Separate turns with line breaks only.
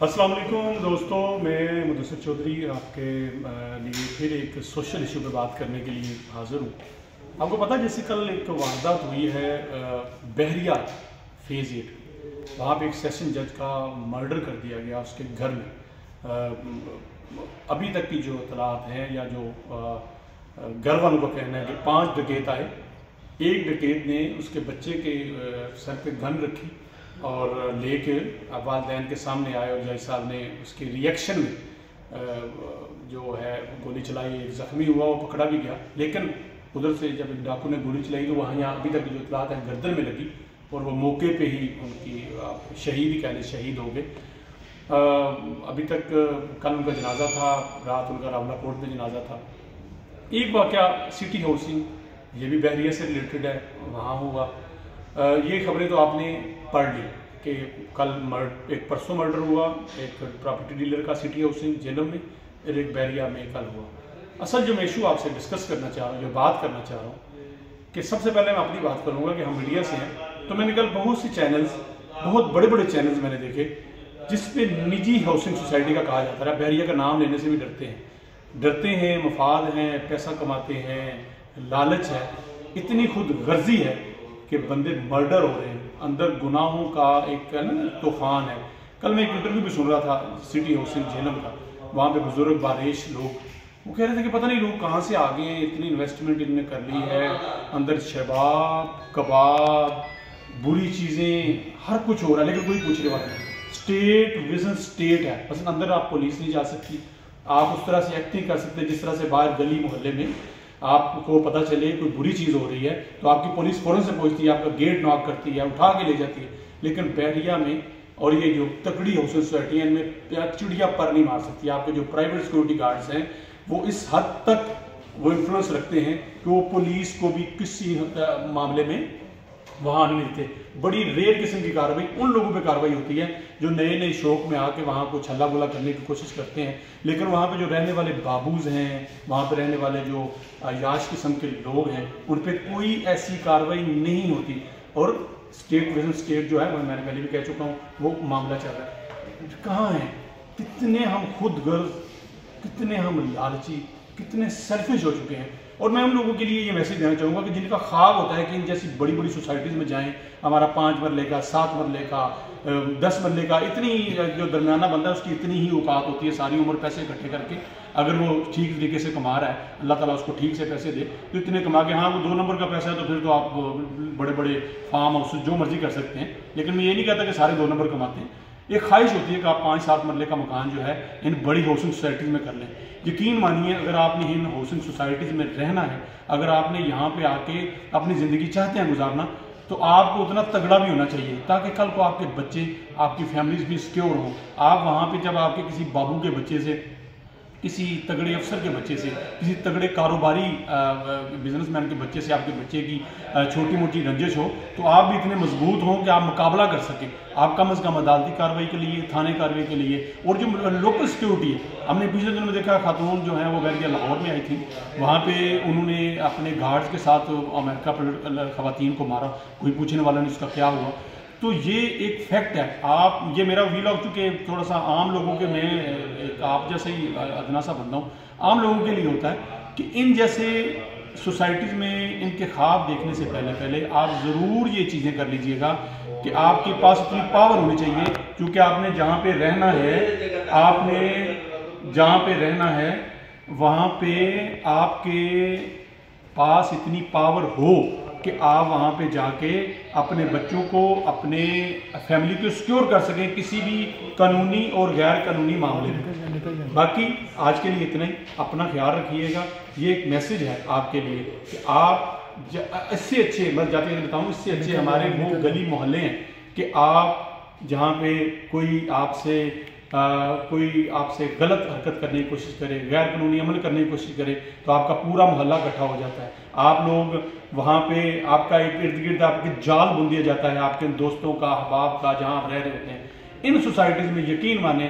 अस्सलाम वालेकुम दोस्तों, मैं मुदस्सिर चौधरी आपके लिए फिर एक सोशल इशू पे बात करने के लिए हाज़िर हूँ। आपको पता है जैसे कल एक वारदात हुई है बहरिया फेज़ 8, वहाँ पे एक सेशन जज का मर्डर कर दिया गया उसके घर में। अभी तक की जो इतलात हैं या जो घर वालों का कहना है कि 5 डकैत आए। एक डकैत ने उसके बच्चे के सर पे गन रखी और लेके वालिदैन के सामने आए और जज साहब ने उसके रिएक्शन में जो है गोली चलाई। एक ज़ख्मी हुआ, वो पकड़ा भी गया, लेकिन उधर से जब एक डाकू ने गोली चलाई तो वहाँ यहाँ अभी तक जो इतलात है गर्दन में लगी और वो मौके पे ही उनकी शहीद हो गए। अभी तक कल उनका जनाजा था, रात उनका रावलाकोट में जनाजा था। एक वाक़या सिटी हाउसिंग, ये भी बहरिया से रिलेटेड है, वहाँ हुआ। ये खबरें तो आपने पढ़ ली कि कल एक परसों मर्डर हुआ, एक प्रॉपर्टी डीलर का सिटी हाउसिंग जेलम में, और एक बहरिया में कल हुआ। असल जो मैं इशू आपसे डिस्कस करना चाह रहा हूँ, जो बात करना चाह रहा हूँ, कि सबसे पहले मैं अपनी बात करूँगा कि हम मीडिया से हैं, तो मैंने कल बहुत सी चैनल्स, बहुत बड़े बड़े चैनल्स मैंने देखे जिस पे निजी हाउसिंग सोसाइटी का कहा जाता है। बहरिया का नाम लेने से भी डरते हैं, मफाद हैं, पैसा कमाते हैं, लालच है, इतनी खुद गर्जी है कि बंदे मर्डर हो रहे हैं, अंदर गुनाहों का एक ना तूफान है। कल मैं एक इंटरव्यू भी सुन रहा था सिटी हाउसिंग झेलम का, वहाँ पे बुजुर्ग बारिश लोग वो कह रहे थे कि पता नहीं लोग कहाँ से आ गए, इतनी इन्वेस्टमेंट इन्होंने कर ली है, अंदर शबाब, कबाब, बुरी चीज़ें, हर कुछ हो रहा है, लेकिन कोई पूछने वाला नहीं। स्टेट विजन स्टेट है, बस अंदर आप पुलिस नहीं जा सकती, आप उस तरह से एक्ट नहीं कर सकते जिस तरह से बाहर गली मोहल्ले में आपको पता चले कोई बुरी चीज़ हो रही है तो आपकी पुलिस फ़ौरन से पहुंचती है, आपका गेट नॉक करती है, उठा के ले जाती है। लेकिन बहरिया में और ये जो तकड़ी हाउसिंग सोसाइटी है, इनमें चिड़िया पर नहीं मार सकती। आपके जो प्राइवेट सिक्योरिटी गार्ड्स हैं वो इस हद तक वो इन्फ्लुएंस रखते हैं कि वो पुलिस को भी किसी मामले में वहाँ नहीं देते। बड़ी रेयर किस्म की कार्रवाई उन लोगों पे कार्रवाई होती है जो नए नए शौक में आके वहाँ को छल्ला गुला करने की कोशिश करते हैं। लेकिन वहाँ पे जो रहने वाले बाबूज हैं, वहाँ पे रहने वाले जो याश किस्म के लोग हैं, उन पे कोई ऐसी कार्रवाई नहीं होती। और स्टेट विजन स्टेट जो है, वो मैंने पहले भी कह चुका हूँ, वो मामला चल रहा है। कहाँ है? कितने हम खुद गर्ज, कितने हम लालची, कितने सेल्फिश हो चुके हैं। और मैं उन लोगों के लिए ये मैसेज देना चाहूँगा कि जिनका ख्वाब होता है कि इन जैसी बड़ी बड़ी सोसाइटीज़ में जाएं, हमारा 5 मरले का, 7 मरले का, 10 मरले का, इतनी जो दरमियाना बंदा है उसकी इतनी ही औकात होती है सारी उम्र पैसे इकट्ठे करके, अगर वो ठीक तरीके से कमा रहा है, अल्लाह ताला उसको ठीक से पैसे दे, तो इतने कमा के, हाँ वो 2 नंबर का पैसा है तो फिर तो आप बड़े बड़े फार्म हाउस जो मर्जी कर सकते हैं। लेकिन मैं ये नहीं कहता कि सारे 2 नंबर कमाते हैं। एक ख्वाहिश होती है कि आप 5-7 मरले का मकान जो है इन बड़ी हाउसिंग सोसाइटीज़ में कर लें। यकीन मानिए, अगर आपने इन हाउसिंग सोसाइटीज़ में रहना है, अगर आपने यहाँ पे आके अपनी ज़िंदगी चाहते हैं गुजारना, तो आपको उतना तगड़ा भी होना चाहिए ताकि कल को आपके बच्चे, आपकी फैमिलीज भी सिक्योर हो। आप वहाँ पे जब आपके किसी बाबू के बच्चे से, किसी तगड़े अफसर के बच्चे से, किसी तगड़े कारोबारी बिजनेसमैन के बच्चे से आपके बच्चे की छोटी मोटी रंजिश हो, तो आप भी इतने मजबूत हों कि आप मुकाबला कर सकें। आप कम से कम अदालती कार्रवाई के लिए, थाने कार्रवाई के लिए, और जो लोकल सिक्योरिटी है, हमने पिछले दिनों में देखा खातून जो है वो बहरिया लाहौर में आई थी, वहाँ पे उन्होंने अपने गार्ड्स के साथ अमेरिका पर खवातीन को मारा, कोई पूछने वाला नहीं उसका क्या हुआ। तो ये एक फैक्ट है। आप, ये मेरा व्लॉग चूँकि थोड़ा सा आम लोगों के, मैं एक आप जैसे ही अदना सा बंदा हूँ, आम लोगों के लिए होता है कि इन जैसे सोसाइटीज़ में इनके ख्वाब देखने से पहले आप ज़रूर ये चीज़ें कर लीजिएगा कि आपके पास इतनी पावर होनी चाहिए, क्योंकि आपने जहाँ पे रहना है, आपने जहाँ पे रहना है वहाँ पे आपके पास इतनी पावर हो कि आप वहाँ पे जाके अपने बच्चों को, अपने फैमिली को सिक्योर कर सकें किसी भी कानूनी और गैर कानूनी मामले में। बाकी आज के लिए इतना ही, अपना ख्याल रखिएगा। ये एक मैसेज है आपके लिए कि आप इससे अच्छे, मैं जाते हैं बताऊँ, इससे अच्छे हमारे वो गली मोहल्ले हैं कि आप जहाँ पे कोई आपसे गलत हरकत करने की कोशिश करे, गैर कानूनी अमल करने की कोशिश करे, तो आपका पूरा मोहल्ला इकट्ठा हो जाता है। आप लोग वहाँ पे, आपका एक इर्द गिर्द आपके जाल बुन दिया जाता है, आपके दोस्तों का, अहबाब का, जहाँ आप रह रहे होते हैं। इन सोसाइटीज़ में यकीन माने